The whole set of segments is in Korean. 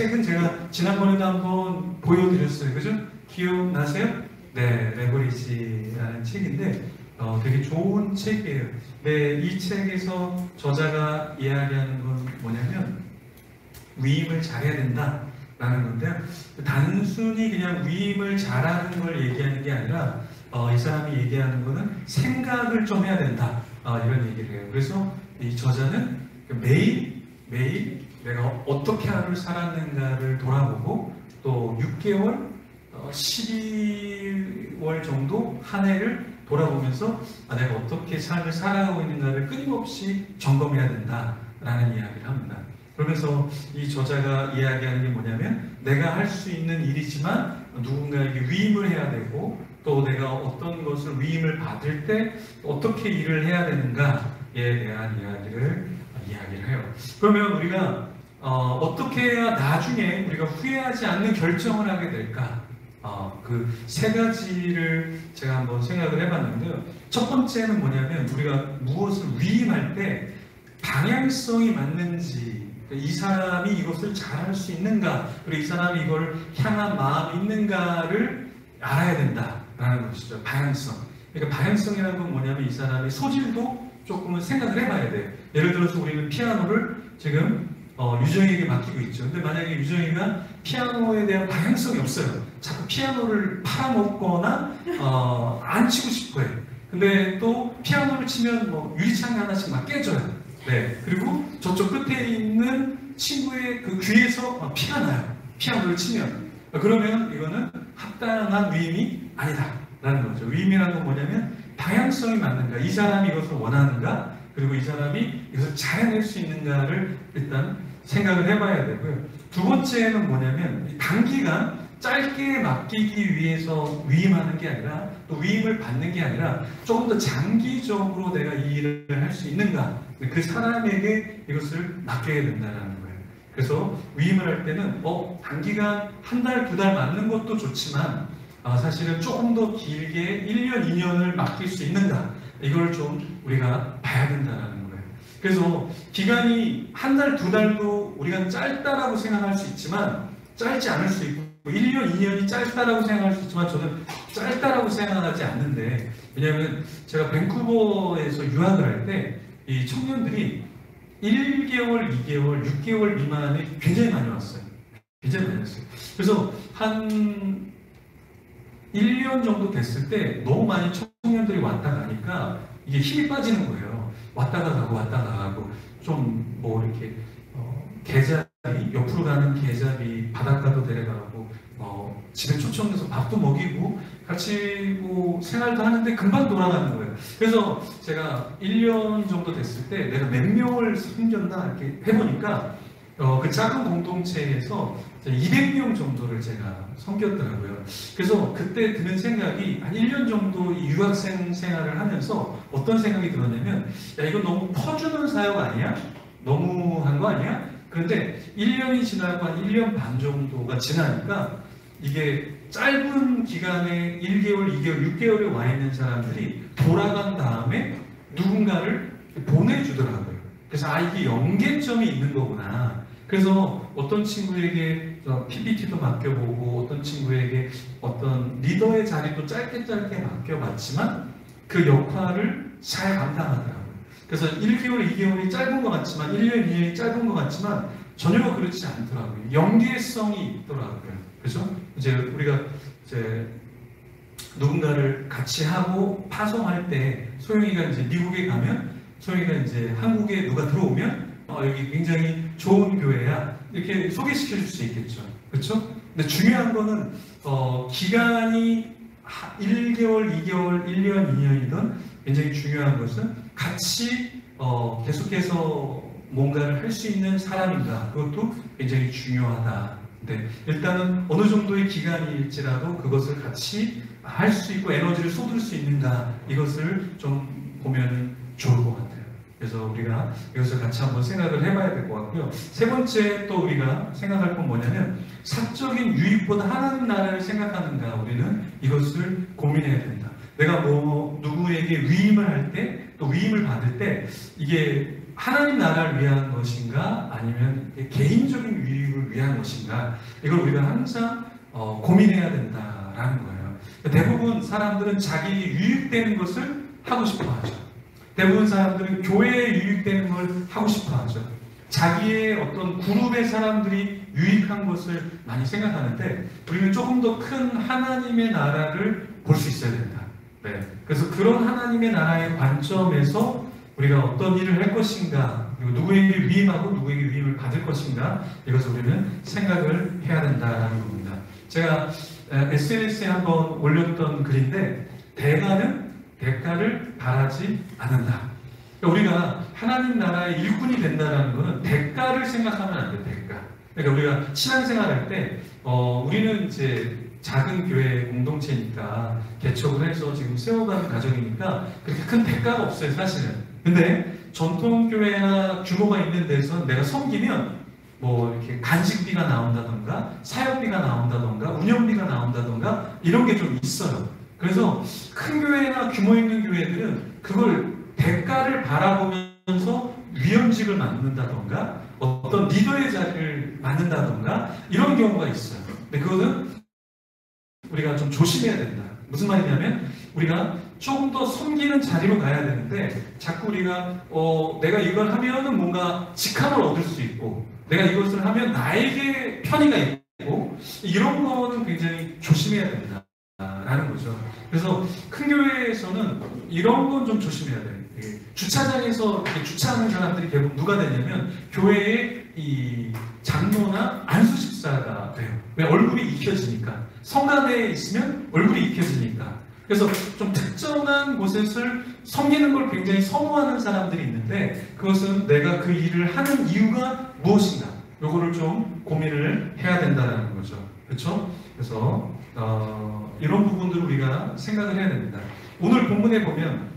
책은 제가 지난번에도 한번 보여드렸어요. 그죠? 기억나세요? 네, 레버리지라는 책인데 되게 좋은 책이에요. 네, 이 책에서 저자가 이야기하는 건 뭐냐면 위임을 잘해야 된다라는 건데요. 단순히 그냥 위임을 잘하는 걸 얘기하는 게 아니라 이 사람이 얘기하는 거는 생각을 좀 해야 된다. 이런 얘기를 해요. 그래서 이 저자는 매일 내가 어떻게 하루를 살았는가를 돌아보고 또 6개월, 12월 정도 한 해를 돌아보면서 내가 어떻게 삶을 살아가고 있는가를 끊임없이 점검해야 된다라는 이야기를 합니다. 그러면서 이 저자가 이야기하는 게 뭐냐면 내가 할 수 있는 일이지만 누군가에게 위임을 해야 되고 또 내가 어떤 것을 위임을 받을 때 어떻게 일을 해야 되는가에 대한 이야기를 해요. 그러면 우리가 어떻게 해야 나중에 우리가 후회하지 않는 결정을 하게 될까? 그 세 가지를 제가 한번 생각을 해봤는데요. 첫 번째는 뭐냐면 우리가 무엇을 위임할 때 방향성이 맞는지, 이 사람이 이것을 잘할 수 있는가, 그리고 이 사람이 이걸 향한 마음이 있는가를 알아야 된다라는 것이죠. 방향성. 그러니까 방향성이라는 건 뭐냐면 이 사람의 소질도 조금은 생각을 해봐야 돼요. 예를 들어서 우리는 피아노를 지금 유정에게 맡기고 있죠. 근데 만약에 유정이가 피아노에 대한 방향성이 없어요. 자꾸 피아노를 팔아먹거나 안 치고 싶어요. 근데 또 피아노를 치면 뭐 유리창이 하나씩 막 깨져요. 네. 그리고 저쪽 끝에 있는 친구의 그 귀에서 피가 나요. 피아노를 치면. 그러면 이거는 합당한 위임이 아니다라는 거죠. 위임이라는 건 뭐냐면 방향성이 맞는가, 이 사람이 이것을 원하는가, 그리고 이 사람이 이것을 잘해낼 수 있는가를 일단 생각을 해봐야 되고요. 두 번째는 뭐냐면 단기간 짧게 맡기기 위해서 위임하는 게 아니라 또 위임을 받는 게 아니라 조금 더 장기적으로 내가 이 일을 할 수 있는가, 그 사람에게 이것을 맡겨야 된다는 거예요. 그래서 위임을 할 때는 단기간 한 달, 두 달 맡는 것도 좋지만 사실은 조금 더 길게 1년, 2년을 맡길 수 있는가, 이걸 좀 우리가 봐야 된다는 거예요. 그래서 기간이 한 달, 두 달도 우리가 짧다라고 생각할 수 있지만 짧지 않을 수 있고 1년, 2년이 짧다라고 생각할 수 있지만 저는 짧다라고 생각하지 않는데, 왜냐하면 제가 밴쿠버에서 유학을 할 때 이 청년들이 1개월, 2개월, 6개월 미만이 굉장히 많이 왔어요. 굉장히 많이 왔어요. 그래서 한 1년 정도 됐을 때 너무 많이 청년들이 왔다 가니까 이게 힘이 빠지는 거예요. 왔다가 가고 좀 뭐 이렇게 계좌비, 옆으로 가는 계좌비 바닷가도 데려가고 집에 초청해서 밥도 먹이고 같이 뭐 생활도 하는데 금방 돌아가는 거예요. 그래서 제가 1년 정도 됐을 때 내가 몇 명을 섬겼나 이렇게 해보니까 그 작은 공동체에서 200명 정도를 제가 섬겼더라고요. 그래서 그때 드는 생각이 한 1년 정도 이 유학생 생활을 하면서 어떤 생각이 들었냐면, 야, 이거 너무 퍼주는 사역 아니야? 너무한 거 아니야? 그런데 1년이 지나고 한 1년 반 정도가 지나니까 이게 짧은 기간에 1개월, 2개월, 6개월에 와 있는 사람들이 돌아간 다음에 누군가를 보내주더라고요. 그래서 이게 연계점이 있는 거구나. 그래서 어떤 친구에게 PPT도 맡겨보고 어떤 친구에게 어떤 리더의 자리도 짧게 맡겨봤지만 그 역할을 잘 감당하더라고요. 그래서 1개월, 2개월이 짧은 것 같지만 1년, 2년이 짧은 것 같지만 전혀 그렇지 않더라고요. 연계성이 있더라고요. 그래서 이제 우리가 이제 누군가를 같이 하고 파송할 때 소영이가 이제 미국에 가면 소영이가 이제 한국에 누가 들어오면 여기 굉장히 좋은 교회야 이렇게 소개시켜 줄 수 있겠죠. 그렇죠? 근데 중요한 거는 기간이 1개월, 2개월, 1년, 2년이든 굉장히 중요한 것은 같이 계속해서 뭔가를 할 수 있는 사람인가, 그것도 굉장히 중요하다. 네, 일단은 어느 정도의 기간일지라도 그것을 같이 할 수 있고 에너지를 쏟을 수 있는가, 이것을 좀 보면 좋을 것 같아요. 그래서 우리가 이것을 같이 한번 생각을 해봐야 될 것 같고요. 세 번째 또 우리가 생각할 건 뭐냐면 사적인 유익보다 하나님 나라를 생각하는가, 우리는 이것을 고민해야 된다. 내가 뭐 누구에게 위임을 할 때, 또 위임을 받을 때 이게 하나님 나라를 위한 것인가 아니면 개인적인 유익을 위한 것인가, 이걸 우리가 항상 고민해야 된다라는 거예요. 대부분 사람들은 자기 유익되는 것을 하고 싶어 하죠. 대부분 사람들은 교회에 유익되는 걸 하고 싶어 하죠. 자기의 어떤 그룹의 사람들이 유익한 것을 많이 생각하는데, 우리는 조금 더 큰 하나님의 나라를 볼 수 있어야 된다. 네. 그래서 그런 하나님의 나라의 관점에서 우리가 어떤 일을 할 것인가, 그리고 누구에게 위임하고 누구에게 위임을 받을 것인가, 이것을 우리는 생각을 해야 된다는 겁니다. 제가 SNS에 한번 올렸던 글인데, 대가를 바라지 않는다. 그러니까 우리가 하나님 나라의 일꾼이 된다는 것은 대가를 생각하면 안 돼요. 대가. 그러니까 우리가 신앙생활할 때 우리는 이제 작은 교회 공동체니까 개척을 해서 지금 세워가는 과정이니까 그렇게 큰 대가가 없어요, 사실은. 근데 전통교회나 규모가 있는 데서 내가 섬기면 뭐 이렇게 간식비가 나온다던가 사역비가 나온다던가 운영비가 나온다던가 이런 게 좀 있어요. 그래서 큰 교회나 규모 있는 교회들은 그걸 대가를 바라보면서 위원직을 맡는다던가 어떤 리더의 자리를 맡는다던가 이런 경우가 있어요. 근데 그거는 우리가 좀 조심해야 된다. 무슨 말이냐면 우리가 조금 더 섬기는 자리로 가야 되는데, 자꾸 우리가 내가 이걸 하면은 뭔가 직함을 얻을 수 있고 내가 이것을 하면 나에게 편의가 있고, 이런 거는 굉장히 조심해야 된다라는 거죠. 그래서 큰 교회에서는 이런 건 좀 조심해야 돼요. 주차장에서 이렇게 주차하는 사람들이 대부분 누가 되냐면 교회의 이 장로나 안수집사가 돼요. 왜? 얼굴이 익혀지니까. 성가대에 있으면 얼굴이 익혀지니까. 그래서 좀 특정한 곳을 섬기는 걸 굉장히 선호하는 사람들이 있는데, 그것은 내가 그 일을 하는 이유가 무엇인가, 요거를 좀 고민을 해야 된다는 거죠. 그렇죠? 그래서 이런 부분들을 우리가 생각을 해야 됩니다. 오늘 본문에 보면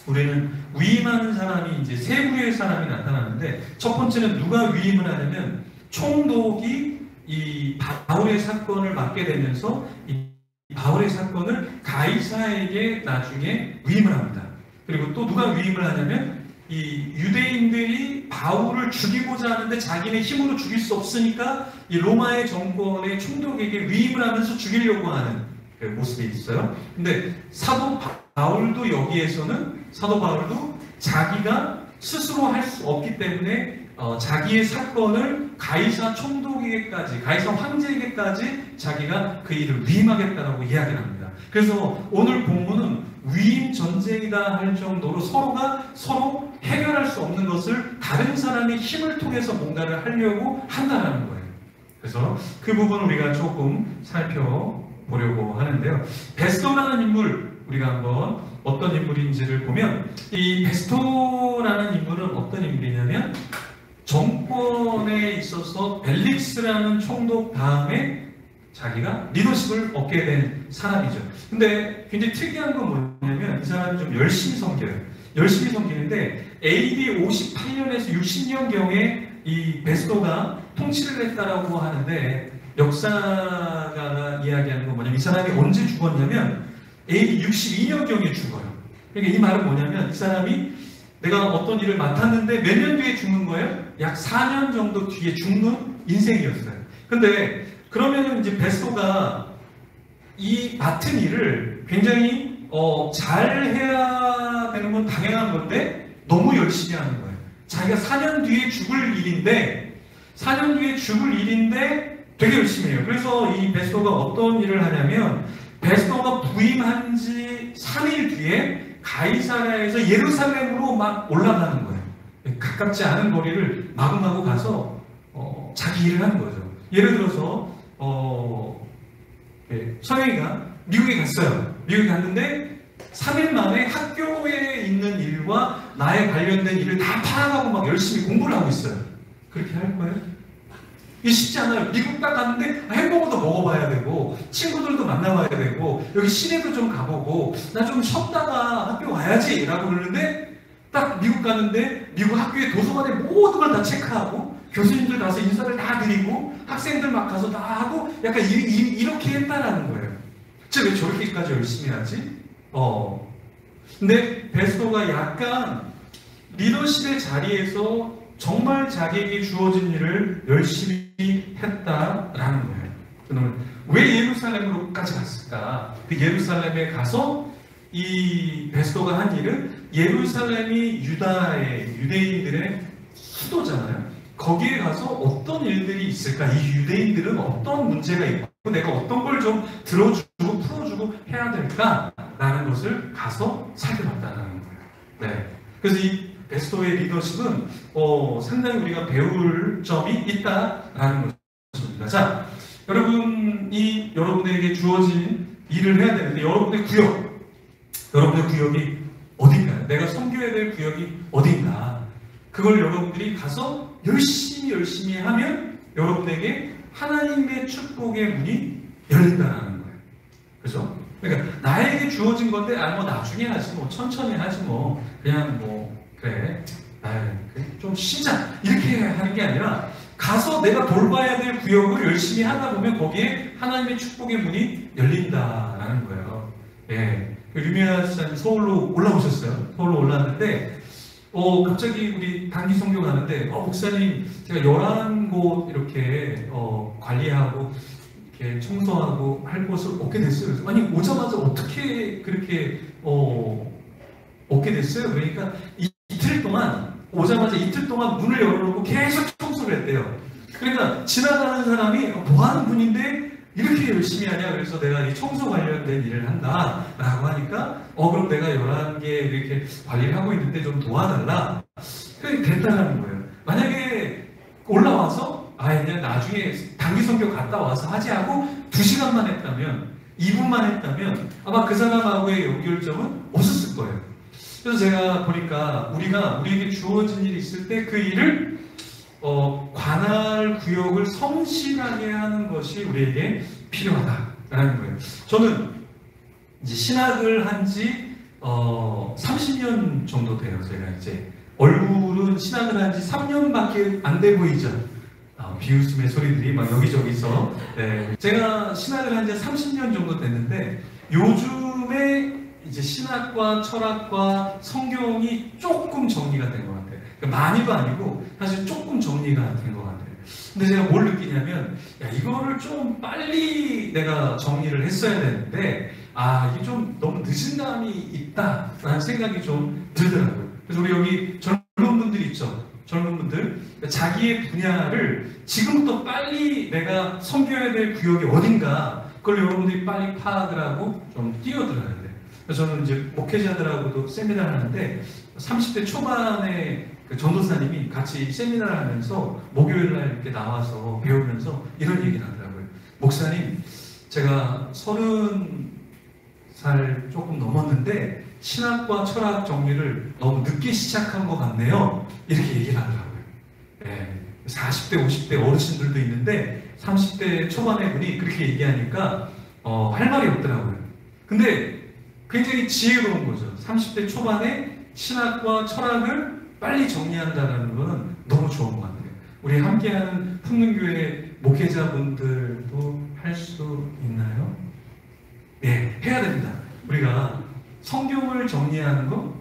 우리는 위임하는 사람이 이제 세 부류의 사람이 나타나는데, 첫 번째는 누가 위임을 하냐면 총독이 이 바울의 사건을 맡게 되면서 이 바울의 사건을 가이사에게 나중에 위임을 합니다. 그리고 또 누가 위임을 하냐면 이 유대인들이 바울을 죽이고자 하는데 자기네 힘으로 죽일 수 없으니까 이 로마의 정권의 총독에게 위임을 하면서 죽이려고 하는 그 모습이 있어요. 근데 사도 바울도 여기에서는 사도 바울도 자기가 스스로 할 수 없기 때문에 자기의 사건을 가이사 총독에게까지, 가이사 황제에게까지 자기가 그 일을 위임하겠다라고 이야기를 합니다. 그래서 오늘 본문은 위임 전쟁이다 할 정도로 서로가 서로 해결할 수 없는 것을 다른 사람의 힘을 통해서 뭔가를 하려고 한다는 거예요. 그래서 그 부분을 우리가 조금 살펴보려고 하는데요. 베스토라는 인물, 우리가 한번 어떤 인물인지를 보면, 이 베스토라는 인물은 어떤 인물이냐면 정권에 있어서 벨릭스라는 총독 다음에 자기가 리더십을 얻게 된 사람이죠. 근데 굉장히 특이한 건 뭐냐면 이 사람이 좀 열심히 섬겨요. 열심히 섬기는데 AD 58년에서 60년경에 이 베스토가 통치를 했다라고 하는데, 역사가가 이야기하는 건 뭐냐면 이 사람이 언제 죽었냐면 AD 62년경에 죽어요. 그러니까 이 말은 뭐냐면 이 사람이 내가 어떤 일을 맡았는데 몇 년 뒤에 죽는 거예요? 약 4년 정도 뒤에 죽는 인생이었어요. 근데 그러면 이제 베스토가 이 맡은 일을 굉장히 잘 해야 되는 건 당연한 건데 너무 열심히 하는 거예요. 자기가 4년 뒤에 죽을 일인데 되게 열심히 해요. 그래서 이 베스토가 어떤 일을 하냐면, 베스토가 부임한 지 3일 뒤에 가이사랴에서 예루살렘으로 막 올라가는 거예요. 가깝지 않은 거리를 마구마구 가서 자기 일을 하는 거죠. 예를 들어서 서영이가 미국에 갔어요. 미국에 갔는데 3일 만에 학교에 있는 일과 나에 관련된 일을 다 파악하고 막 열심히 공부를 하고 있어요. 그렇게 할 거예요? 이게 쉽지 않아요. 미국 딱 갔는데 햄버거도 먹어봐야 되고 친구들도 만나봐야 되고 여기 시내도 좀 가보고 나 좀 쉬었다가 학교 와야지 라고 그러는데, 딱 미국 가는데 미국 학교의 도서관에 모든 걸 다 체크하고 교수님들 가서 인사를 다 드리고 학생들 막 가서 다 하고 약간 이렇게 했다라는 거예요. 왜 저렇게까지 열심히 하지? 근데 베스토가 약간 리더십의 자리에서 정말 자기에게 주어진 일을 열심히 했다라는 거예요. 그러면 왜 예루살렘으로까지 갔을까? 그 예루살렘에 가서 이 베스도가 한 일은, 예루살렘이 유대인들의 수도잖아요. 거기에 가서 어떤 일들이 있을까? 이 유대인들은 어떤 문제가 있고 내가 어떤 걸 좀 들어주고 풀어주고 해야 될까라는 것을 가서 살펴봤다는 거예요. 네. 그래서 이 베스도의 리더십은 상당히 우리가 배울 점이 있다라는 것입니다. 자, 여러분에게 주어진 일을 해야 되는데, 여러분의 구역이 어딘가요? 내가 섬겨야 될 구역이 어딘가? 그걸 여러분들이 가서 열심히 하면 여러분에게 하나님의 축복의 문이 열린다는 거예요. 그죠? 그러니까 나에게 주어진 건데 나중에 하지, 천천히 하지, 그냥 그래, 좀 쉬자, 이렇게 하는 게 아니라 가서 내가 돌봐야 될 구역을 열심히 하다 보면 거기에 하나님의 축복의 문이 열린다라는 거예요. 예. 유미아 씨는 서울로 올라오셨어요. 서울로 올라왔는데 갑자기 우리 단기 선교 가는데 목사님, 제가 11곳 이렇게 관리하고 이렇게 청소하고 할 곳을 얻게 됐어요. 그래서 아니, 오자마자 어떻게 그렇게 얻게 됐어요? 그러니까 오자마자 이틀 동안 문을 열어놓고 계속 청소를 했대요. 그러니까 지나가는 사람이 뭐 하는 분인데 이렇게 열심히 하냐? 그래서 내가 이 청소 관련된 일을 한다 라고 하니까 그럼 내가 11개 이렇게 관리를 하고 있는데 좀 도와달라. 그게 됐다는 거예요. 만약에 올라와서 그냥 나중에 단기 선교 갔다 와서 하지 하고 2시간만 했다면, 2분만 했다면 아마 그 사람하고의 연결점은 없었을 거예요. 그래서 제가 보니까 우리에게 주어진 일이 있을 때 그 일을 관할 구역을 성실하게 하는 것이 우리에게 필요하다라는 거예요. 저는 이제 신학을 한 지 30년 정도 돼요. 제가 이제 얼굴은 신학을 한 지 3년밖에 안 돼 보이죠. 비웃음의 소리들이 막 여기저기서. 네. 제가 신학을 한 지 30년 정도 됐는데 요즘에 이제 신학과 철학과 성경이 조금 정리가 된 것 같아요. 그러니까 많이도 아니고 사실 조금 정리가 된 것 같아요. 근데 제가 뭘 느끼냐면, 이거를 좀 빨리 내가 정리를 했어야 되는데 이게 좀 너무 늦은 감이 있다라는 생각이 좀 들더라고요. 그래서 우리 여기 젊은 분들 있죠. 젊은 분들, 자기의 분야를 지금부터 빨리 내가 섬겨야 될 구역이 어딘가, 그걸 여러분들이 빨리 파악을 하고 좀 뛰어들어야 돼요. 그래서 저는 이제 목회자들하고도 세미나를 하는데 30대 초반에 그 전도사님이 같이 세미나를 하면서 목요일날 이렇게 나와서 배우면서 이런 얘기를 하더라고요. 목사님, 제가 30살 조금 넘었는데 신학과 철학 정리를 너무 늦게 시작한 것 같네요. 이렇게 얘기를 하더라고요. 40대, 50대 어르신들도 있는데 30대 초반의 분이 그렇게 얘기하니까 할 말이 없더라고요. 근데 굉장히 지혜로운 거죠. 30대 초반에 신학과 철학을 빨리 정리한다는 것은 너무 좋은 것 같아요. 우리 함께하는 품능교회 목회자분들도 할 수 있나요? 네, 해야 됩니다. 우리가 성경을 정리하는 거,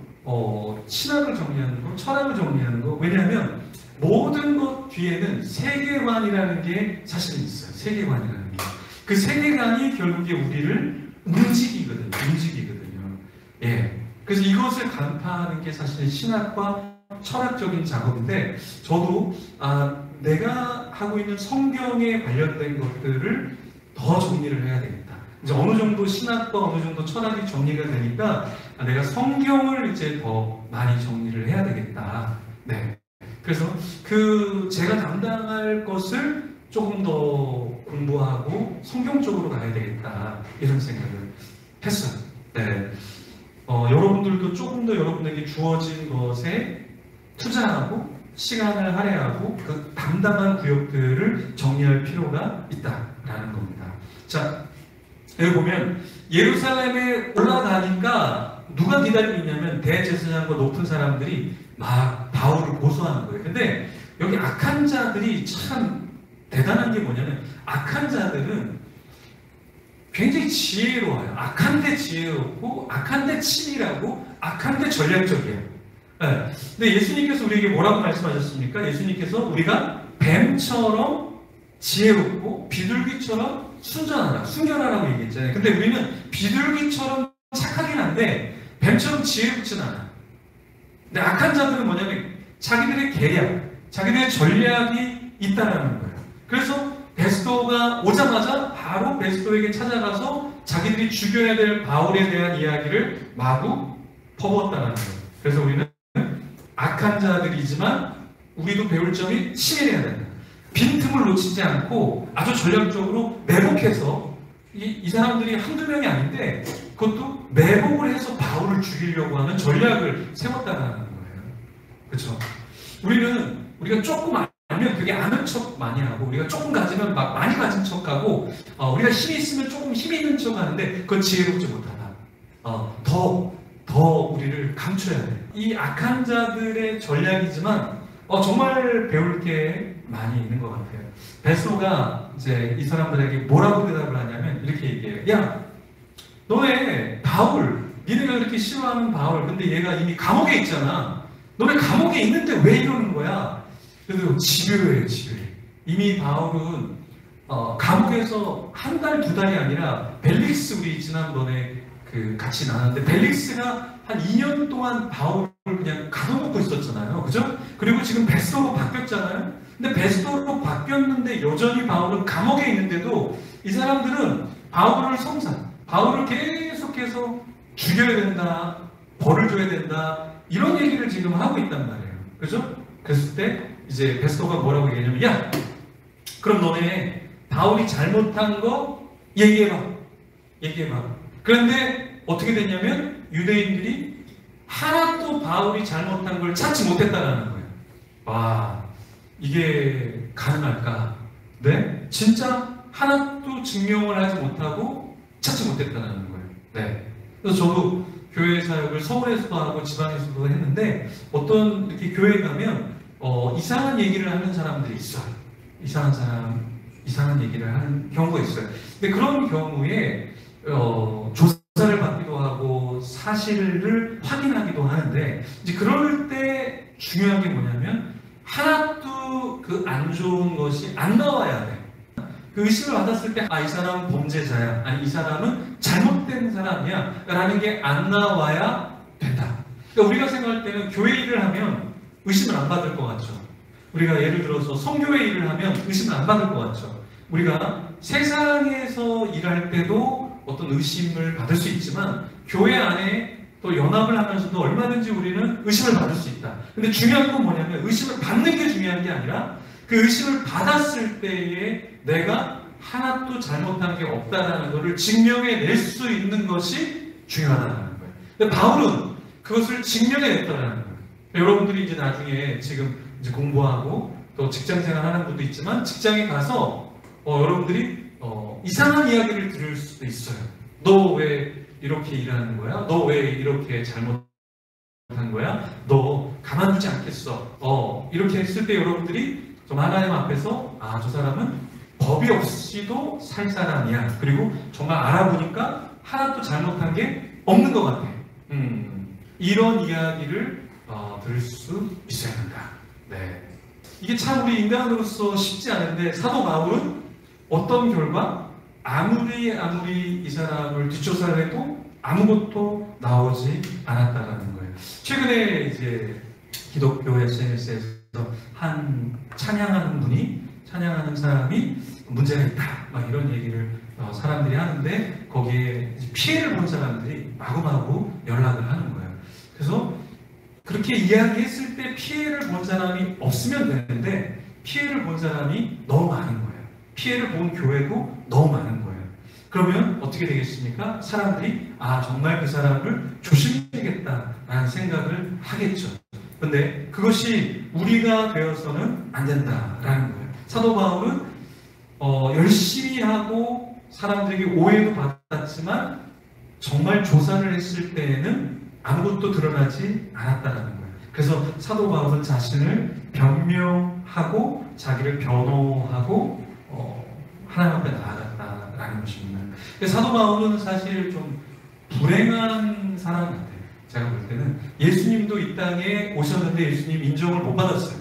신학을 정리하는 거, 철학을 정리하는 거. 왜냐하면 모든 것 뒤에는 세계관이라는 게 사실은 있어요. 세계관이라는 게. 그 세계관이 결국에 우리를 움직이거든요. 예. 그래서 이것을 간파하는 게 사실 신학과 철학적인 작업인데, 저도 내가 하고 있는 성경에 관련된 것들을 더 정리를 해야 되겠다. 이제 어느 정도 신학과 어느 정도 철학이 정리가 되니까 내가 성경을 이제 더 많이 정리를 해야 되겠다. 네. 그래서 제가 담당할 것을 조금 더 공부하고 성경적으로 가야 되겠다, 이런 생각을 했어요. 네. 여러분들도 조금 더 여러분에게 주어진 것에 투자하고 시간을 할애하고 그 담당한 구역들을 정리할 필요가 있다라는 겁니다. 자, 여기 보면 예루살렘에 올라가니까 누가 기다리고 있냐면 대제사장과 높은 사람들이 막 바울을 고소하는 거예요. 근데 여기 악한 자들이 참 대단한 게 뭐냐면, 악한 자들은 굉장히 지혜로워요. 악한데 지혜롭고, 악한데 치밀하고, 악한데 전략적이에요. 네. 근데 예수님께서 우리에게 뭐라고 말씀하셨습니까? 예수님께서 우리가 뱀처럼 지혜롭고 비둘기처럼 순결하라고 얘기했잖아요. 근데 우리는 비둘기처럼 착하긴 한데 뱀처럼 지혜롭진 않아요. 근데 악한 자들은 뭐냐면 자기들의 계략, 자기들의 전략이 있다라는 거예요. 그래서 베스도가 오자마자 바로 베스도에게 찾아가서 자기들이 죽여야 될 바울에 대한 이야기를 마구 퍼부었다는 거예요. 그래서 우리는 악한 자들이지만 우리도 배울 점이 치밀해야 된다. 빈틈을 놓치지 않고 아주 전략적으로 매복해서 이 사람들이 한두 명이 아닌데 그것도 매복을 해서 바울을 죽이려고 하는 전략을 세웠다는 거예요. 그렇죠? 우리가 조금 알면 되게 아는 척 많이 하고 우리가 조금 가지면 막 많이 가진 척하고 우리가 힘이 있으면 조금 힘이 있는 척 하는데 그건 지혜롭지 못하다. 더 우리를 감춰야 돼. 이 악한 자들의 전략이지만 정말 배울 게 많이 있는 것 같아요. 베스도가 이제 이 사람들에게 뭐라고 대답을 하냐면 이렇게 얘기해요. 야, 너네 바울, 니네가 그렇게 싫어하는 바울, 근데 얘가 이미 감옥에 있잖아. 너네 감옥에 있는데 왜 이러는 거야? 그래도 집요해요, 집요해. 이미 바울은 감옥에서 한 달, 두 달이 아니라 벨릭스 우리 지난번에 같이 나눴는데 벨릭스가 한 2년 동안 바울을 그냥 가둬놓고 있었잖아요. 그죠? 그리고 지금 베스도로 바뀌었잖아요. 근데 베스도로 바뀌었는데 여전히 바울은 감옥에 있는데도 이 사람들은 바울을 계속해서 죽여야 된다, 벌을 줘야 된다, 이런 얘기를 지금 하고 있단 말이에요. 그죠? 그랬을 때 이제 베스도가 뭐라고 얘기하냐면 야, 그럼 너네 바울이 잘못한 거 얘기해봐. 그런데 어떻게 됐냐면 유대인들이 하나도 바울이 잘못한 걸 찾지 못했다라는 거예요. 와, 이게 가능할까? 네? 진짜 하나도 증명을 하지 못하고 찾지 못했다는 거예요. 네. 그래서 저도 교회 사역을 서울에서도 하고 지방에서도 했는데 어떤 이렇게 교회 가면 이상한 얘기를 하는 사람들이 있어요. 이상한 얘기를 하는 경우가 있어요. 근데 그런 경우에 조사를 받기도 하고 사실을 확인하기도 하는데 이제 그럴 때 중요한 게 뭐냐면 하나도 그 안 좋은 것이 안 나와야 돼. 그 의심을 받았을 때 이 사람은 범죄자야, 아니 이 사람은 잘못된 사람이야 라는 게 안 나와야 된다. 그러니까 우리가 생각할 때는 교회 일을 하면 의심을 안 받을 것 같죠. 우리가 예를 들어서 성교회 일을 하면 의심을 안 받을 것 같죠. 우리가 세상에서 일할 때도 어떤 의심을 받을 수 있지만 교회 안에 또 연합을 하면서도 얼마든지 우리는 의심을 받을 수 있다. 근데 중요한 건 뭐냐면 의심을 받는 게 중요한 게 아니라 그 의심을 받았을 때에 내가 하나도 잘못한 게 없다라는 것을 증명해낼 수 있는 것이 중요하다는 거예요. 근데 바울은 그것을 증명해냈다는 거예요. 여러분들이 이제 나중에 지금 이제 공부하고 또 직장생활 하는 분도 있지만 직장에 가서 여러분들이 이상한 이야기를 들을 수도 있어요. 너 왜 이렇게 일하는 거야? 너 왜 이렇게 잘못한 거야? 너 가만두지 않겠어. 이렇게 했을 때 여러분들이 좀 하나님 앞에서 저 사람은 법이 없이도 살 사람이야. 그리고 정말 알아보니까 하나도 잘못한 게 없는 것 같아. 이런 이야기를 들을 수 있어야 한다. 네. 이게 참 우리 인간으로서 쉽지 않은데 사도 바울은 어떤 결과? 아무리 이 사람을 뒷조사를 해도 아무것도 나오지 않았다라는 거예요. 최근에 이제 기독교 SNS에서 한 찬양하는 사람이 문제가 있다, 막 이런 얘기를 사람들이 하는데 거기에 피해를 본 사람들이 마구마구 연락을 하는 거예요. 그래서 그렇게 이야기했을 때 피해를 본 사람이 없으면 되는데 피해를 본 사람이 너무 많은 거예요. 피해를 본 교회도 너무 많은 거예요. 그러면 어떻게 되겠습니까? 사람들이 정말 그 사람을 조심해야겠다라는 생각을 하겠죠. 근데 그것이 우리가 되어서는 안 된다라는 거예요. 사도 바울은 열심히 하고 사람들에게 오해도 받았지만 정말 조사를 했을 때에는 아무것도 드러나지 않았다라는 거예요. 그래서 사도 바울은 자신을 변명하고 자기를 변호하고 하나님 앞에 나아갔다라는 것입니다. 사도 바울은 사실 좀 불행한 사람 같아요. 제가 볼 때는 예수님도 이 땅에 오셨는데 예수님 인정을 못 받았어요.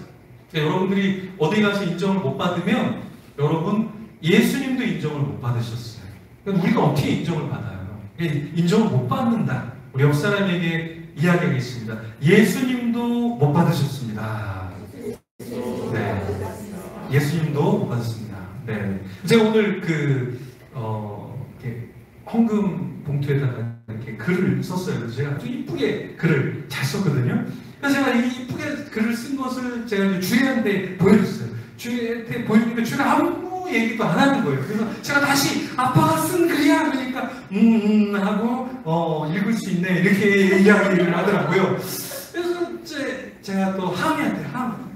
그러니까 여러분들이 어디 가서 인정을 못 받으면 여러분 예수님도 인정을 못 받으셨어요. 그러니까 우리가 어떻게 인정을 받아요? 인정을 못 받는다. 우리 옆 사람에게 이야기하겠습니다. 예수님도 못 받으셨습니다. 네, 예수님도 못 받았습니다. 네, 제가 오늘 이렇게 헌금 봉투에다가 이렇게 글을 썼어요. 그래서 제가 아주 이쁘게 글을 잘 썼거든요. 그래서 제가 이 이쁘게 글을 쓴 것을 제가 주희한테 보여줬어요. 주희한테 보여주니까 주희가 아무 얘기도 안 하는 거예요. 그래서 제가 다시 아빠가 쓴 글이야 그러니까 하고 읽을 수 있네 이렇게 이야기를 하더라고요. 그래서 제가 또 하미한테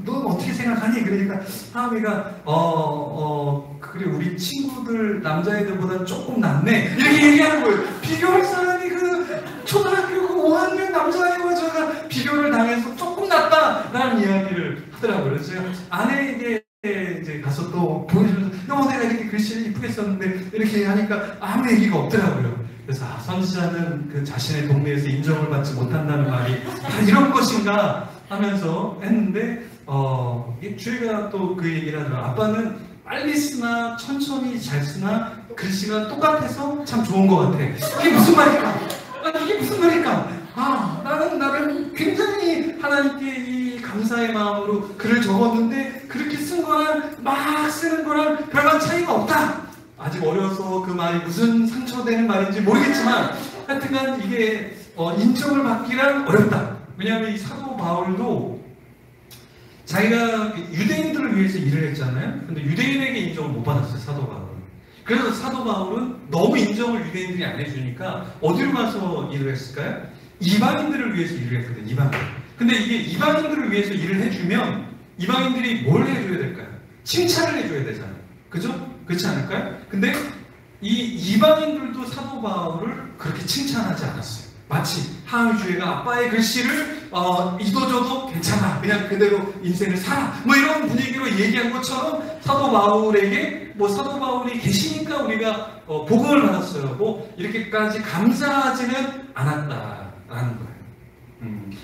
너 어떻게 생각하니? 그러니까 하미가 그래 우리 친구들 남자애들보다 조금 낫네 이렇게 얘기하는 거예요. 비교할 사람이 초등학교 5학년 남자애와 제가 비교를 당해서 조금 낫다라는 이야기를 하더라고요. 그래서 제가 아내에게 이제 가서 또 보여주면서 내가 이렇게 글씨를 이쁘게 썼는데 이렇게 하니까 아무 얘기가 없더라고요. 그래서 선지자는 자신의 동네에서 인정을 받지 못한다는 말이 이런 것인가 하면서 했는데 주희가 또 그 얘기를 하더라고요. 아빠는 빨리 쓰나 천천히 잘 쓰나 글씨가 똑같아서 참 좋은 것 같아. 이게 무슨 말일까? 이게 무슨 말일까? 나는 굉장히 하나님께 이 감사의 마음으로 글을 적었는데 그렇게 쓴 거랑 막 쓰는 거랑 별반 차이가 없다. 아직 어려서 그 말이 무슨 상처되는 말인지 모르겠지만 하여튼간 이게 인정을 받기란 어렵다. 왜냐하면 이 사도 바울도 자기가 유대인들을 위해서 일을 했잖아요. 근데 유대인에게 인정을 못 받았어요, 사도 바울은. 그래서 사도 바울은 너무 인정을 유대인들이 안 해주니까 어디로 가서 일을 했을까요? 이방인들을 위해서 일을 했거든요, 이방인. 근데 이게 이방인들을 위해서 일을 해주면 이방인들이 뭘 해줘야 될까요? 칭찬을 해줘야 되잖아요. 그죠? 그렇지 않을까요? 근데 이 이방인들도 사도 바울을 그렇게 칭찬하지 않았어요. 마치 하위주의가 아빠의 글씨를 잊어줘도 괜찮아. 그냥 그대로 인생을 살아. 이런 분위기로 얘기한 것처럼 사도 바울에게 사도 바울이 계시니까 우리가 복음을 받았어요. 이렇게까지 감사하지는 않았다라는 거예요.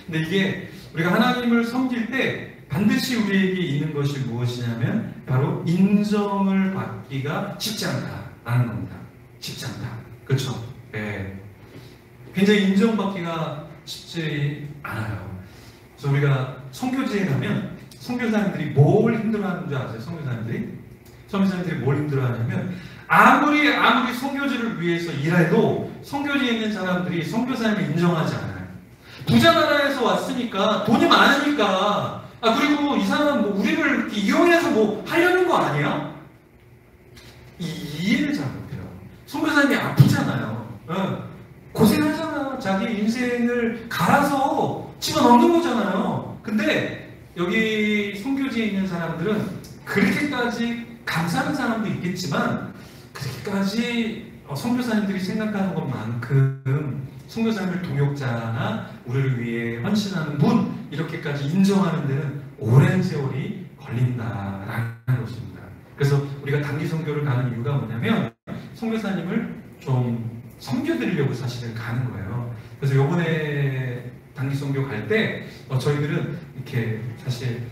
근데 이게 우리가 하나님을 섬길 때 반드시 우리에게 있는 것이 무엇이냐면 바로 인정을 받기가 쉽지 않다라는 겁니다. 쉽지 않다. 그렇죠? 네. 굉장히 인정받기가 쉽지 않아요. 그래서 우리가 선교지에 가면 선교사님들이 뭘 힘들어하는 줄 아세요? 선교사님들이 뭘 힘들어하냐면 아무리 선교지를 위해서 일해도 선교지에 있는 사람들이 선교사님을 인정하지 않아요. 부자 나라에서 왔으니까 돈이 많으니까 그리고 이 사람은 우리를 이용해서 하려는 거 아니야? 이해를 잘 못해요. 선교사님이 아프잖아요. 고생하잖아. 자기 인생을 갈아서 집어넣는 거잖아요. 근데 여기 선교지에 있는 사람들은 그렇게까지 감사하는 사람도 있겠지만 그렇게까지 선교사님들이 생각하는 것만큼 선교사님을 동역자나 우리를 위해 헌신하는 분 이렇게까지 인정하는 데는 오랜 세월이 걸린다라는 것입니다. 그래서 우리가 단기 선교를 가는 이유가 뭐냐면 선교사님을 좀 섬겨드리려고 사실은 가는 거예요. 그래서 요번에 단기 선교 갈 때 저희들은 이렇게 사실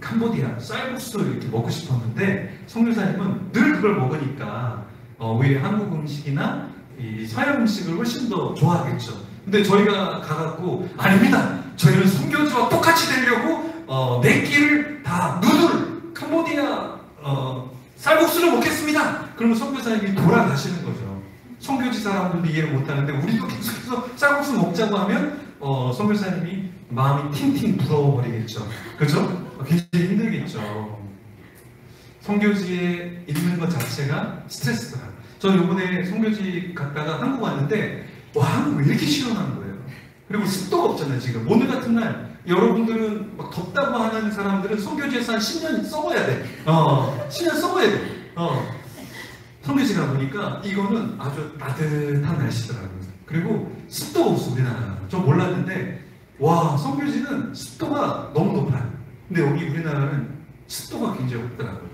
캄보디아 쌀국수 이렇게 먹고 싶었는데 선교사님은 늘 그걸 먹으니까 오히려 한국 음식이나 이 서양 음식을 훨씬 더 좋아하겠죠. 근데 저희가 가갖고 아닙니다. 저희는 선교지와 똑같이 되려고 네 끼를 다 누들 캄보디아 쌀국수를 먹겠습니다. 그러면 선교사님이 돌아가시는 거죠. 선교지 사람들도 이해를 못하는데 우리도 계속해서 쌀국수 먹자고 하면 선교사님이 마음이 팅팅 불어버리겠죠. 그죠? 굉장히 힘들겠죠. 선교지에 있는 것 자체가 스트레스다. 저는 이번에 선교지 갔다가 한국 왔는데 한국 왜 이렇게 시원한 거예요? 그리고 습도가 없잖아요. 지금 오늘 같은 날 여러분들은 막 덥다고 하는 사람들은 선교지에서 한 10년 썩어야 돼. 10년 썩어야 돼. 선교지 가보니까 이거는 아주 따뜻한 날씨더라고요. 그리고 습도가 없어, 우리나라. 저 몰랐는데, 선교지는 습도가 너무 높아요. 근데 여기 우리나라는 습도가 굉장히 없더라고요.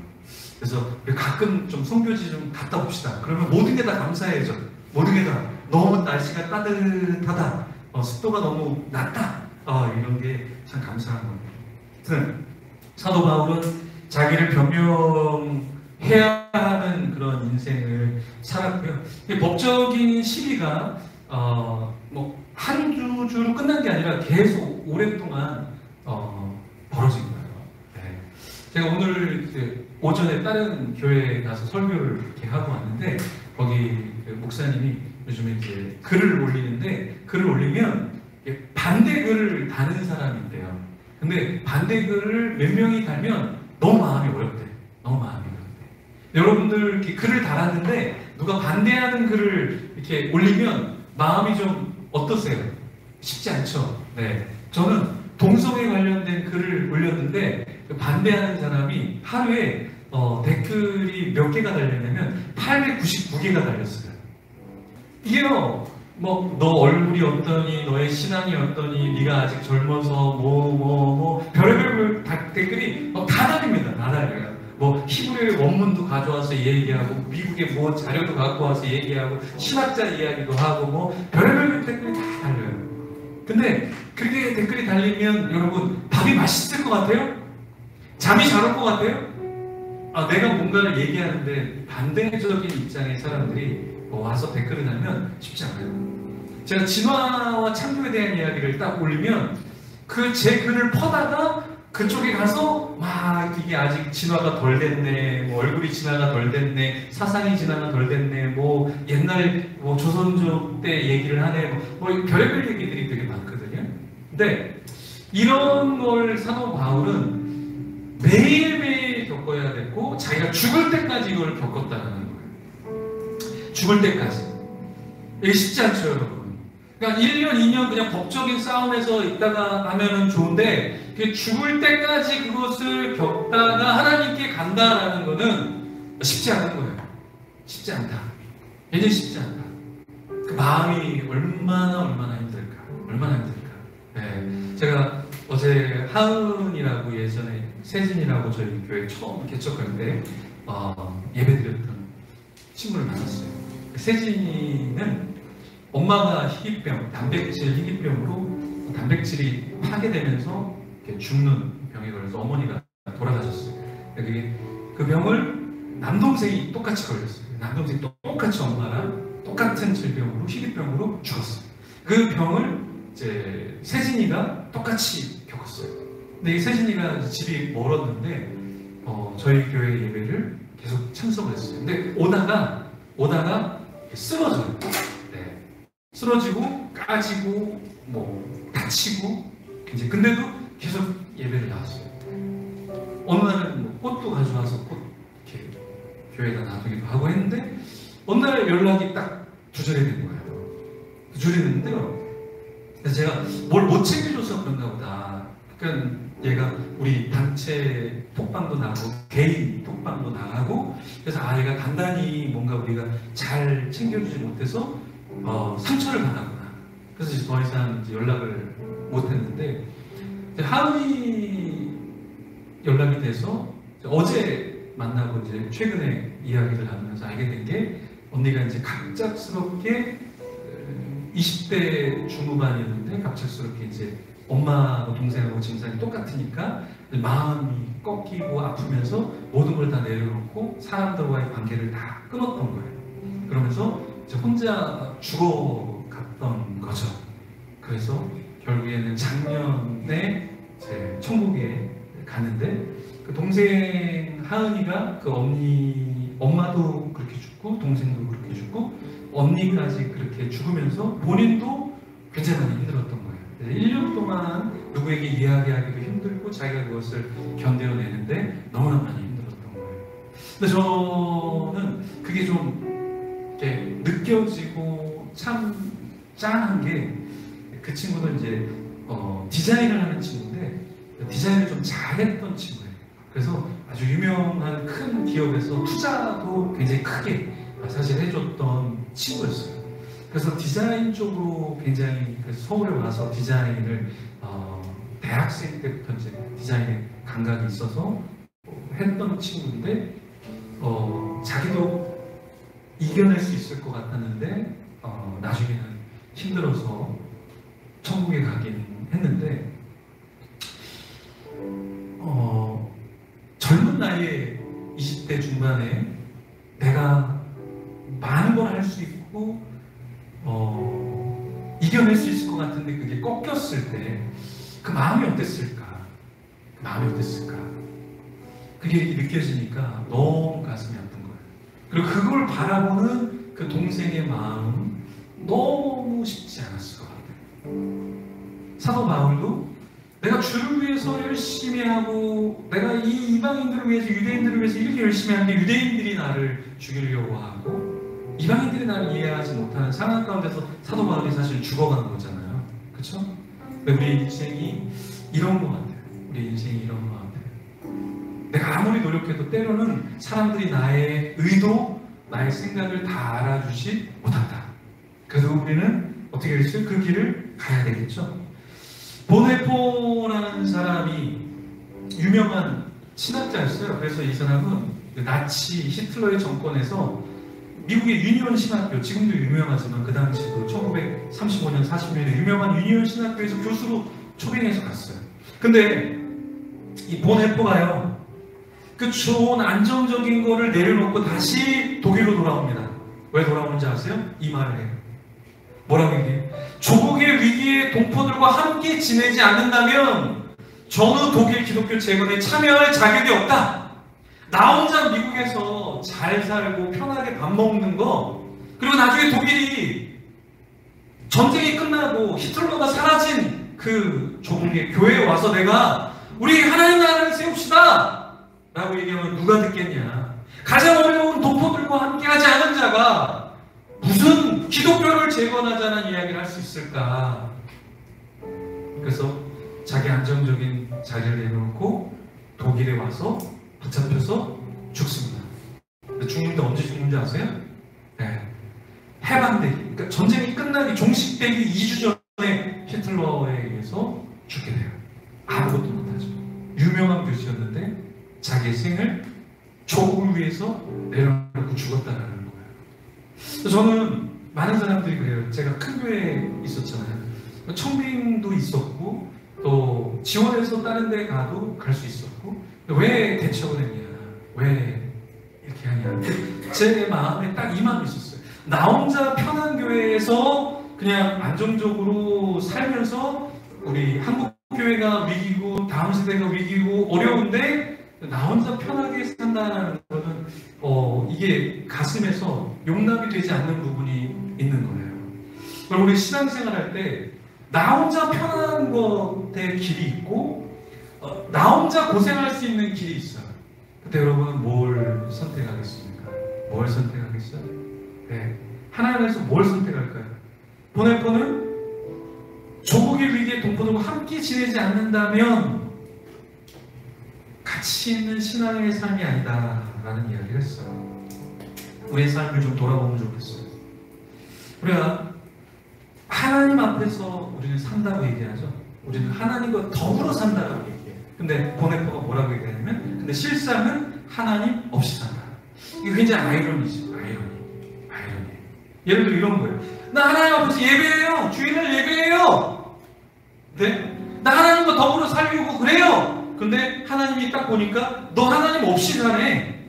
그래서 우리 가끔 좀 선교지 좀 갔다 옵시다. 그러면 모든 게 다 감사해져. 모든 게 다 너무 날씨가 따뜻하다. 습도가 너무 낮다. 이런 게 참 감사한 겁니다. 하여튼 사도 바울은 자기를 변명해야 하는 그런 인생을 살았고요. 법적인 시비가 뭐 한두 주로 끝난 게 아니라 계속 오랫동안 벌어진 거예요. 네. 제가 오늘 오전에 다른 교회에 가서 설교를 이렇게 하고 왔는데 거기 목사님이 요즘에 이제 글을 올리는데 글을 올리면 반대 글을 다는 사람인데요. 근데 반대 글을 몇 명이 달면 너무 마음이 어렵대. 너무 마음이 어렵대. 여러분들 이렇게 글을 달았는데 누가 반대하는 글을 이렇게 올리면 마음이 좀 어떠세요? 쉽지 않죠. 네. 저는 동성애 관련된 글을 올렸는데 반대하는 사람이 하루에 댓글이 몇 개가 달렸냐면 899개가 달렸어요. 이게요, 뭐 너 얼굴이 어떠니, 너의 신앙이 어떠니, 네가 아직 젊어서 별의별 댓글이 다 달립니다. 다 달려요. 뭐 히브리어의 원문도 가져와서 얘기하고 미국의 뭐 자료도 갖고 와서 얘기하고 신학자 이야기도 하고 뭐 별의별 댓글이 다 달려요. 근데 그렇게 댓글이 달리면 여러분 밥이 맛있을 것 같아요? 잠이 잘 올 것 같아요? 내가 뭔가를 얘기하는데 반대적인 입장의 사람들이 와서 댓글을 달면 쉽지 않아요. 제가 진화와 창조에 대한 이야기를 딱 올리면 그 제 글을 퍼다가 그쪽에 가서 막 이게 아직 진화가 덜 됐네, 뭐 얼굴이 진화가 덜 됐네, 사상이 진화가 덜 됐네, 뭐 옛날 뭐 조선족 때 얘기를 하네, 뭐 별의별 얘기들이 되게 많거든요. 근데 이런 걸 사도 바울은 매일매일 겪어야 됐고 자기가 죽을 때까지 이걸 겪었다는 거예요. 죽을 때까지. 이게 쉽지 않죠, 여러분. 그러니까 1년, 2년 그냥 법적인 싸움에서 있다가 하면은 좋은데 죽을 때까지 그것을 겪다가 하나님께 간다라는 거는 쉽지 않은 거예요. 쉽지 않다. 굉장히 쉽지 않다. 그 마음이 얼마나 힘들까. 얼마나 힘들까. 네. 제가 어제 하은이라고 예전에 세진이라고 저희 교회 처음 개척할 때 예배드렸던 친구를 만났어요. 세진이는 엄마가 희귀병, 단백질 희귀병으로 단백질이 파괴되면서 죽는 병에 걸려서 어머니가 돌아가셨어요. 그 병을 남동생이 똑같이 걸렸어요. 남동생이 똑같이 엄마랑 똑같은 질병으로 희귀병으로 죽었어요. 그 병을 이제 세진이가 똑같이 겪었어요. 근데 이 세진이가 집이 멀었는데 저희 교회 예배를 계속 참석을 했어요. 근데 오다가 쓰러져요. 네. 쓰러지고 까지고 뭐 다치고 이제 근데도 계속 예배를 나왔어요. 어느 날은 뭐 꽃도 가져와서 꽃 이렇게 교회에다 놔두기도 하고 했는데 어느 날 연락이 딱 두절이 된 거예요. 두절이 됐는데요. 그래서 제가 뭘 못 챙겨줘서 그런가 보다. 그러니까 얘가 우리 단체 톡방도 나가고 개인 톡방도 나가고 그래서 얘가 단단히 뭔가 우리가 잘 챙겨주지 못해서 상처를 받았구나. 그래서 이제 더 이상 이제 연락을 못했는데 하은이 연락이 돼서 어제 만나고 이제 최근에 이야기를 나누면서 알게 된 게 언니가 이제 갑작스럽게 20대 중후반이었는데 갑작스럽게 이제 엄마하고 동생하고 증상이 똑같으니까 마음이 꺾이고 아프면서 모든 걸 다 내려놓고 사람들과의 관계를 다 끊었던 거예요. 그러면서 이제 혼자 죽어갔던 거죠. 그래서 결국에는 작년에 이제 천국에 가는데 그 동생 하은이가 그 엄마도 그렇게 죽고 동생도 그렇게 죽고 언니까지 그렇게 죽으면서 본인도 굉장히 많이 힘들었던 거예요. 1년 동안 누구에게 이야기하기도 힘들고 자기가 그것을 견뎌내는데 너무나 많이 힘들었던 거예요. 근데 저는 그게 좀 이렇게 느껴지고 참 짠한 게 그 친구는 이제 디자인을 하는 친구인데 디자인을 좀 잘했던 친구예요. 그래서 아주 유명한 큰 기업에서 투자도 굉장히 크게 사실 해줬던 친구였어요. 그래서 디자인 쪽으로 굉장히 서울에 와서 디자인을 대학생 때부터 이제 디자인에 감각이 있어서 했던 친구인데 자기도 이겨낼 수 있을 것 같았는데 나중에는 힘들어서 천국에 가긴 했는데 젊은 나이에 20대 중반에 내가 많은 걸 할 수 있고 이겨낼 수 있을 것 같은데 그게 꺾였을 때 그 마음이 어땠을까? 그 마음이 어땠을까? 그게 느껴지니까 너무 가슴이 아픈 거예요. 그리고 그걸 바라보는 그 동생의 마음 너무 쉽지 않았을 것 같아요. 사도 바울도 내가 주를 위해서 열심히 하고 내가 이 이방인들을 위해서 유대인들을 위해서 이렇게 열심히 하는데 유대인들이 나를 죽이려고 하고 이방인들이 나를 이해하지 못하는 상황 가운데서 사도 바울이 사실 죽어가는 거잖아요. 그렇죠? 우리 인생이 이런 것 같아요. 우리 인생이 이런 것 같아요. 내가 아무리 노력해도 때로는 사람들이 나의 의도, 나의 생각을 다 알아주지 못한다. 그래서 우리는 어떻게 하겠어요? 그 길을 가야 되겠죠. 보네포라는 사람이 유명한 신학자였어요. 그래서 이 사람은 나치 히틀러의 정권에서 미국의 유니온 신학교, 지금도 유명하지만 그 당시도 1935년, 40년에 유명한 유니온 신학교에서 교수로 초빙해서 갔어요. 근데 이 보네포가요, 그 좋은 안정적인 거를 내려놓고 다시 독일로 돌아옵니다. 왜 돌아오는지 아세요? 이 말을 해요. 뭐라고 얘기해요? 조국의 위기에 동포들과 함께 지내지 않는다면 저는 독일 기독교 재건에 참여할 자격이 없다. 나 혼자 미국에서 잘 살고 편하게 밥 먹는 거, 그리고 나중에 독일이 전쟁이 끝나고 히틀러가 사라진 그 조국의 교회에 와서 내가 우리 하나님 나라를 세웁시다 라고 얘기하면 누가 듣겠냐. 가장 어려운 동포들과 함께 하지 않은 자가 무슨 기독교를 재건하자는 이야기를 할 수 있을까. 그래서 자기 안정적인 자리를 내놓고 독일에 와서 붙잡혀서 죽습니다. 죽는데 언제 죽는지 아세요? 네. 해방되기, 그러니까 전쟁이 끝나기 종식되기 2주 전에 히틀러에 의해서 죽게 돼요. 아무것도 못하죠. 유명한 교수였는데 자기의 생을 조국을 위해서 내려놓고 죽었다라는 거예요. 저는 많은 사람들이 그래요. 제가 큰 교회에 있었잖아요. 청빙도 있었고 또 지원해서 다른 데 가도 갈 수 있었고 왜 대처를 했냐, 왜 이렇게 하냐. 제 마음에 딱 이 마음이 있었어요. 나 혼자 편한 교회에서 그냥 안정적으로 살면서 우리 한국 교회가 위기고 다음 세대가 위기고 어려운데 나 혼자 편하게 산다는 거는 이게 가슴에서 용납이 되지 않는 부분이 있는 거예요. 그럼 우리 신앙생활 할 때 나 혼자 편한 것에 길이 있고 나 혼자 고생할 수 있는 길이 있어요. 그때 여러분은 뭘 선택하겠습니까? 뭘 선택하겠어요? 네. 하나님께서 뭘 선택할까요? 보네포는 조국의 위기에 동포들과 함께 지내지 않는다면 가치 있는 신앙의 삶이 아니다라는 이야기를 했어요. 우리의 삶을 좀 돌아보면 좋겠어요. 우리가 하나님 앞에서 우리는 산다고 얘기하죠. 우리는 하나님과 더불어 산다고 얘기해요. 근데 보네포가 뭐라고 얘기하냐면 근데 실상은 하나님 없이 산다. 이게 굉장히 아이러니죠. 아이러니. 예를 들어 이런 거예요. 나 하나님 앞에서 예배해요. 주일날 예배해요. 네? 나 하나님과 더불어 살려고 그래요. 근데 하나님이 딱 보니까 너 하나님 없이 사네.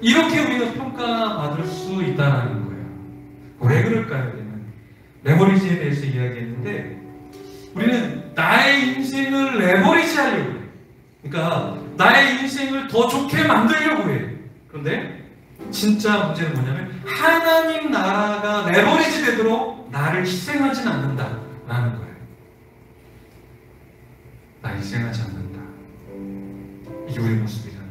이렇게 우리가 평가받을 수 있다는 거예요. 왜 그럴까요? 우리는 레버리지에 대해서 이야기했는데 우리는 나의 인생을 레버리지 하려고 해요. 그러니까 나의 인생을 더 좋게 만들려고 해요. 그런데 진짜 문제는 뭐냐면 하나님 나라가 레버리지 되도록 나를 희생하진 않는다라는 거예요. 나 희생하지 않는다. 이게 우리의 모습이잖아요.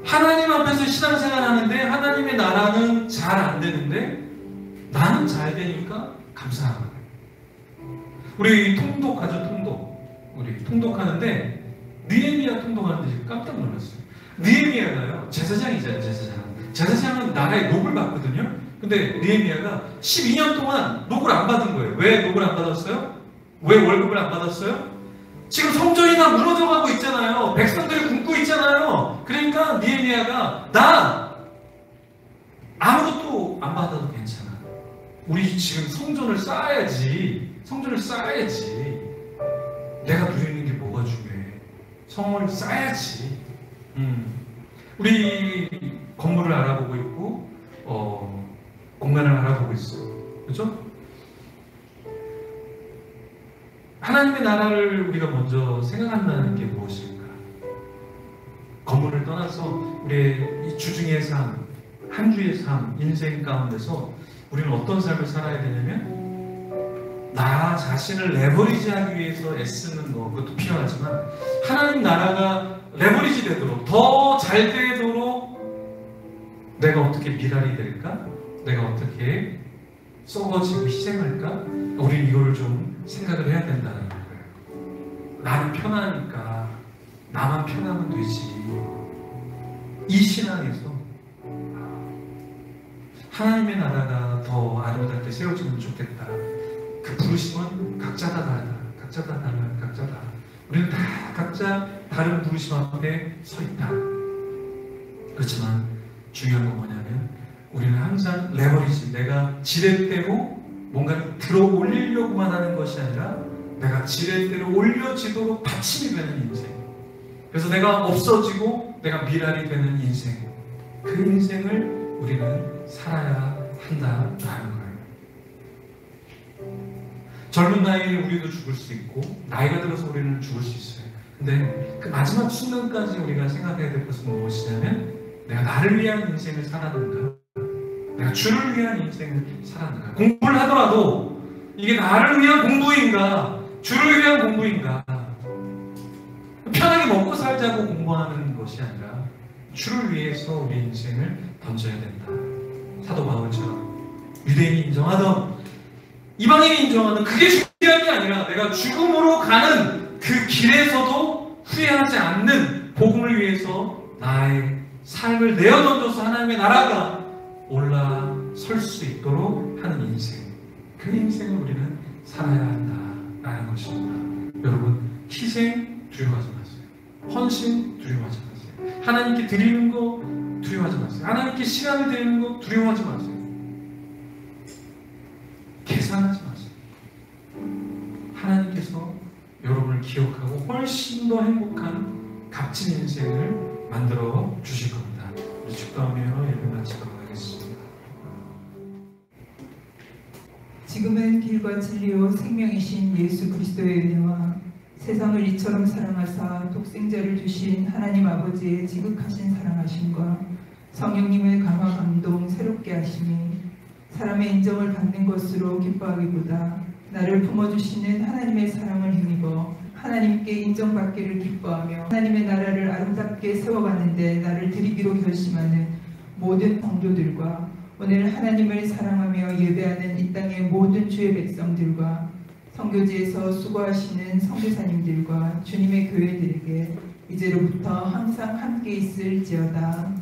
하나님 앞에서 신앙생활 하는데 하나님의 나라는 잘 안 되는데 나는 잘 되니까 감사한 거예요. 우리 통독하죠, 통독. 우리 통독하는데 느헤미야 통독하는데 지금 깜짝 놀랐어요. 느헤미야가요, 제사장이잖아요, 제사장. 제사장은 나라의 녹을 받거든요. 근데 느헤미야가 12년 동안 녹을 안 받은 거예요. 왜 녹을 안 받았어요? 왜 월급을 안 받았어요? 지금 성전이 다 무너져가고 있잖아요. 백성들이 굶고 있잖아요. 그러니까 느헤미야가 나 아무것도 안 받아도 괜찮아. 우리 지금 성전을 쌓아야지. 성전을 쌓아야지. 내가 누리는 게 뭐가 중요해? 성을 쌓아야지. 우리 건물을 알아보고 있고 공간을 알아보고 있어. 그렇죠? 하나님의 나라를 우리가 먼저 생각한다는 게 무엇일까? 건물을 떠나서 우리의 이 주중의 삶, 한 주의 삶, 인생 가운데서 우리는 어떤 삶을 살아야 되냐면 나 자신을 레버리지하기 위해서 애쓰는 거, 그것도 필요하지만 하나님 나라가 레버리지 되도록, 더 잘 되도록 내가 어떻게 미랄이 될까? 내가 어떻게 썩어지고 희생할까? 우리는 이거를 좀 생각을 해야 된다는 거예요. 나는 편하니까 나만 편하면 되지. 이 신앙에서 하나님의 나라가 더 아름답게 세워지면 좋겠다. 그 부르심은 각자 다 다르다. 각자 다 달라. 각자 다. 우리는 다 각자 다른 부르심 앞에 서 있다. 그렇지만 중요한 건 뭐냐면 우리는 항상 레버리지, 내가 지렛대로 뭔가를 들어 올리려고만 하는 것이 아니라 내가 지렛대로 올려지도록 받침이 되는 인생. 그래서 내가 없어지고 내가 미랄이 되는 인생. 그 인생을 우리는 살아야 한다라는 거예요. 젊은 나이에 우리도 죽을 수 있고 나이가 들어서 우리는 죽을 수 있어요. 근데 그 마지막 순간까지 우리가 생각해야 될 것은 무엇이냐면 내가 나를 위한 인생을 살았는가? 내가 주를 위한 인생을 살았는가? 공부를 하더라도 이게 나를 위한 공부인가? 주를 위한 공부인가? 편하게 먹고 살자고 공부하는 것이 아니라 주를 위해서 우리 인생을 던져야 된다. 사도 바울처럼 유대인이 인정하던 이방인이 인정하는 그게 중요한 게 아니라 내가 죽음으로 가는 그 길에서도 후회하지 않는 복음을 위해서 나의 삶을 내어던져서 하나님의 나라가 올라설 수 있도록 하는 인생. 그 인생을 우리는 살아야 한다라는 것입니다. 여러분, 희생 두려워하지 마세요. 헌신 두려워하지 마세요. 하나님께 드리는 거 두려워하지 마세요. 하나님께 시간을 드리는 거 두려워하지 마세요. 계산하지 마세요. 하나님께서 여러분을 기억하고 훨씬 더 행복한 값진 인생을 만들어 주실 겁니다. 우리 축도하며 예배 마치도록 하겠습니다. 지금은 길과 진리요 생명이신 예수 그리스도의 은혜와 세상을 이처럼 사랑하사 독생자를 주신 하나님 아버지의 지극하신 사랑하심과 성령님의 강화 감동 새롭게 하심이 사람의 인정을 받는 것으로 기뻐하기보다 나를 품어주시는 하나님의 사랑을 힘입어 하나님께 인정받기를 기뻐하며 하나님의 나라를 아름답게 세워가는데 나를 드리기로 결심하는 모든 성도들과 오늘 하나님을 사랑하며 예배하는 이 땅의 모든 주의 백성들과 선교지에서 수고하시는 선교사님들과 주님의 교회들에게 이제로부터 항상 함께 있을지어다.